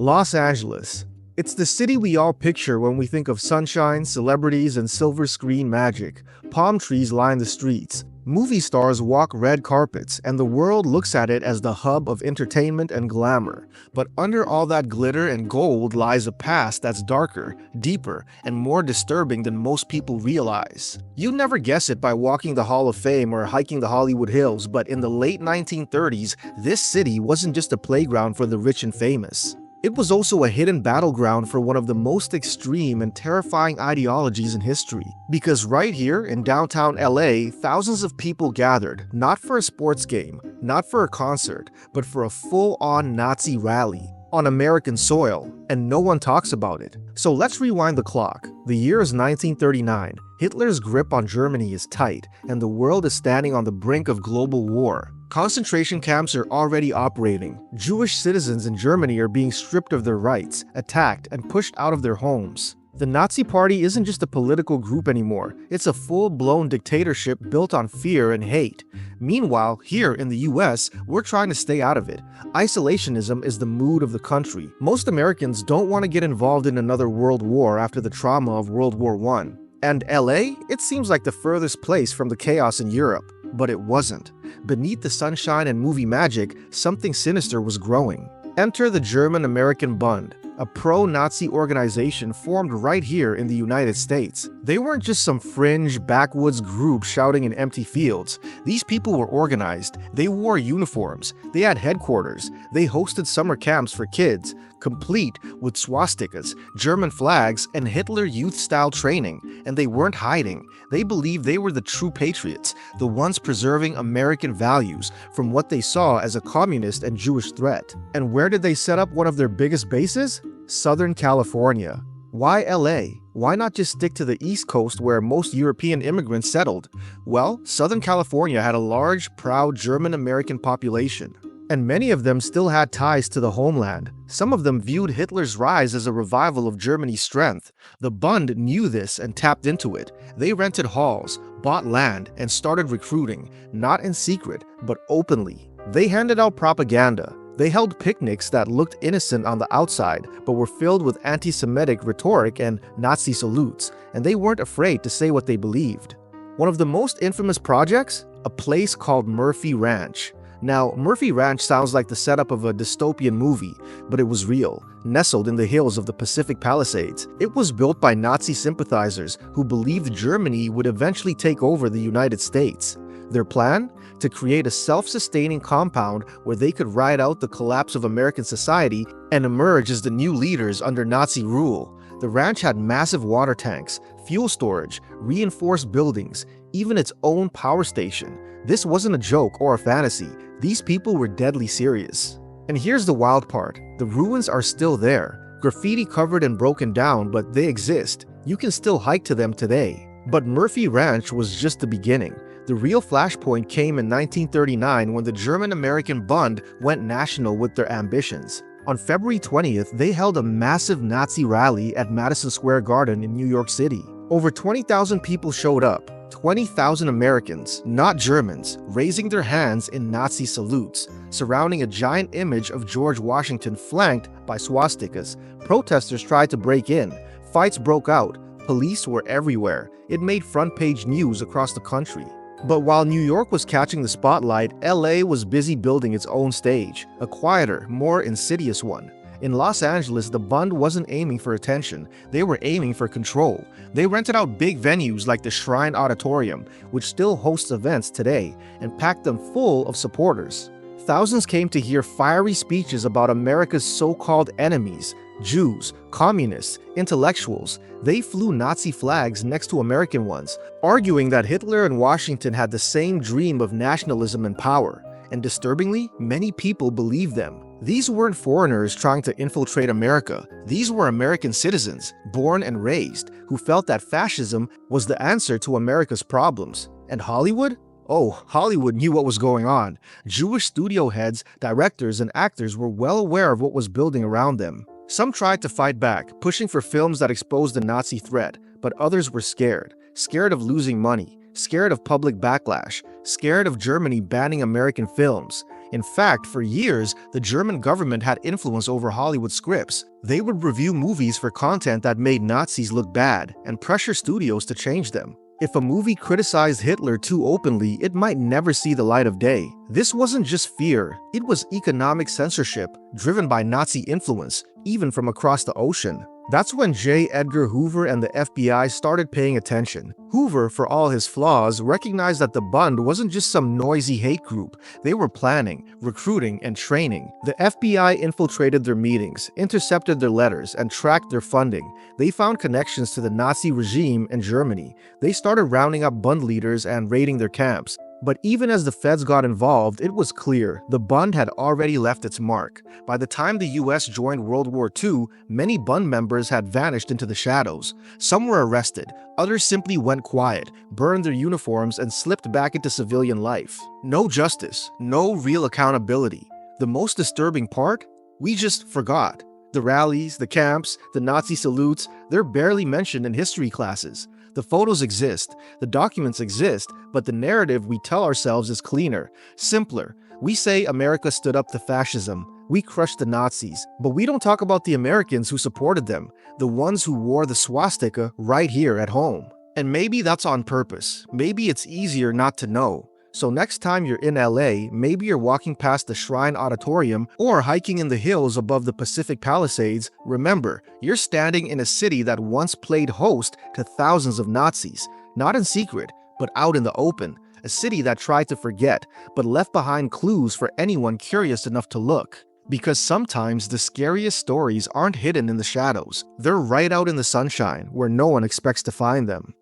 Los Angeles. It's the city we all picture when we think of sunshine, celebrities, and silver screen magic. Palm trees line the streets. Movie stars walk red carpets, and the world looks at it as the hub of entertainment and glamour. But under all that glitter and gold lies a past that's darker, deeper, and more disturbing than most people realize. You'd never guess it by walking the Hall of Fame or hiking the Hollywood Hills, but in the late 1930s, this city wasn't just a playground for the rich and famous. It was also a hidden battleground for one of the most extreme and terrifying ideologies in history. Because right here in downtown LA, thousands of people gathered, not for a sports game, not for a concert, but for a full-on Nazi rally on American soil, and no one talks about it. So let's rewind the clock. The year is 1939. Hitler's grip on Germany is tight, and the world is standing on the brink of global war. Concentration camps are already operating. Jewish citizens in Germany are being stripped of their rights, attacked, and pushed out of their homes. The Nazi Party isn't just a political group anymore, it's a full-blown dictatorship built on fear and hate. Meanwhile, here in the US, we're trying to stay out of it. Isolationism is the mood of the country. Most Americans don't want to get involved in another world war after the trauma of World War I. And LA? It seems like the furthest place from the chaos in Europe. But it wasn't. Beneath the sunshine and movie magic, something sinister was growing. Enter the German American Bund, a pro-Nazi organization formed right here in the United States. They weren't just some fringe, backwoods group shouting in empty fields. These people were organized. They wore uniforms. They had headquarters. They hosted summer camps for kids, complete with swastikas, German flags, and Hitler Youth-style training. And they weren't hiding. They believed they were the true patriots, the ones preserving American values from what they saw as a communist and Jewish threat. And where did they set up one of their biggest bases? Southern California. Why LA? Why not just stick to the East Coast where most European immigrants settled? Well, Southern California had a large, proud German American population, and many of them still had ties to the homeland. Some of them viewed Hitler's rise as a revival of Germany's strength. The Bund knew this and tapped into it. They rented halls, bought land, and started recruiting, not in secret, but openly. They handed out propaganda. They held picnics that looked innocent on the outside, but were filled with anti-Semitic rhetoric and Nazi salutes, and they weren't afraid to say what they believed. One of the most infamous projects? A place called Murphy Ranch. Now, Murphy Ranch sounds like the setup of a dystopian movie, but it was real, nestled in the hills of the Pacific Palisades. It was built by Nazi sympathizers who believed Germany would eventually take over the United States. Their plan? To create a self-sustaining compound where they could ride out the collapse of American society and emerge as the new leaders under Nazi rule. The ranch had massive water tanks, fuel storage, reinforced buildings, even its own power station. This wasn't a joke or a fantasy. These people were deadly serious. And here's the wild part. The ruins are still there. Graffiti covered and broken down, but they exist. You can still hike to them today. But Murphy Ranch was just the beginning. The real flashpoint came in 1939 when the German American Bund went national with their ambitions. On February 20th, they held a massive Nazi rally at Madison Square Garden in New York City. Over 20,000 people showed up. 20,000 Americans, not Germans, raising their hands in Nazi salutes, surrounding a giant image of George Washington flanked by swastikas. Protesters tried to break in. Fights broke out. Police were everywhere. It made front-page news across the country. But while New York was catching the spotlight, LA was busy building its own stage, a quieter, more insidious one. In Los Angeles, the Bund wasn't aiming for attention, they were aiming for control. They rented out big venues like the Shrine Auditorium, which still hosts events today, and packed them full of supporters. Thousands came to hear fiery speeches about America's so-called enemies, Jews, communists, intellectuals. They flew Nazi flags next to American ones, arguing that Hitler and Washington had the same dream of nationalism and power. And disturbingly, many people believed them. These weren't foreigners trying to infiltrate America. These were American citizens, born and raised, who felt that fascism was the answer to America's problems. And Hollywood? Oh, Hollywood knew what was going on. Jewish studio heads, directors, and actors were well aware of what was building around them. Some tried to fight back, pushing for films that exposed the Nazi threat, but others were scared. Scared of losing money, scared of public backlash, scared of Germany banning American films. In fact, for years, the German government had influence over Hollywood scripts. They would review movies for content that made Nazis look bad and pressure studios to change them. If a movie criticized Hitler too openly, it might never see the light of day. This wasn't just fear, it was economic censorship, driven by Nazi influence, even from across the ocean. That's when J. Edgar Hoover and the FBI started paying attention. Hoover, for all his flaws, recognized that the Bund wasn't just some noisy hate group. They were planning, recruiting, and training. The FBI infiltrated their meetings, intercepted their letters, and tracked their funding. They found connections to the Nazi regime in Germany. They started rounding up Bund leaders and raiding their camps. But even as the feds got involved, it was clear the Bund had already left its mark. By the time the US joined World War II, many Bund members had vanished into the shadows. Some were arrested, others simply went quiet, burned their uniforms, and slipped back into civilian life. No justice, no real accountability. The most disturbing part? We just forgot. The rallies, the camps, the Nazi salutes, they're barely mentioned in history classes. The photos exist, the documents exist, but the narrative we tell ourselves is cleaner, simpler. We say America stood up to fascism, we crushed the Nazis, but we don't talk about the Americans who supported them, the ones who wore the swastika right here at home. And maybe that's on purpose. Maybe it's easier not to know. So next time you're in LA, maybe you're walking past the Shrine Auditorium or hiking in the hills above the Pacific Palisades, remember, you're standing in a city that once played host to thousands of Nazis, not in secret, but out in the open. A city that tried to forget, but left behind clues for anyone curious enough to look. Because sometimes the scariest stories aren't hidden in the shadows. They're right out in the sunshine, where no one expects to find them.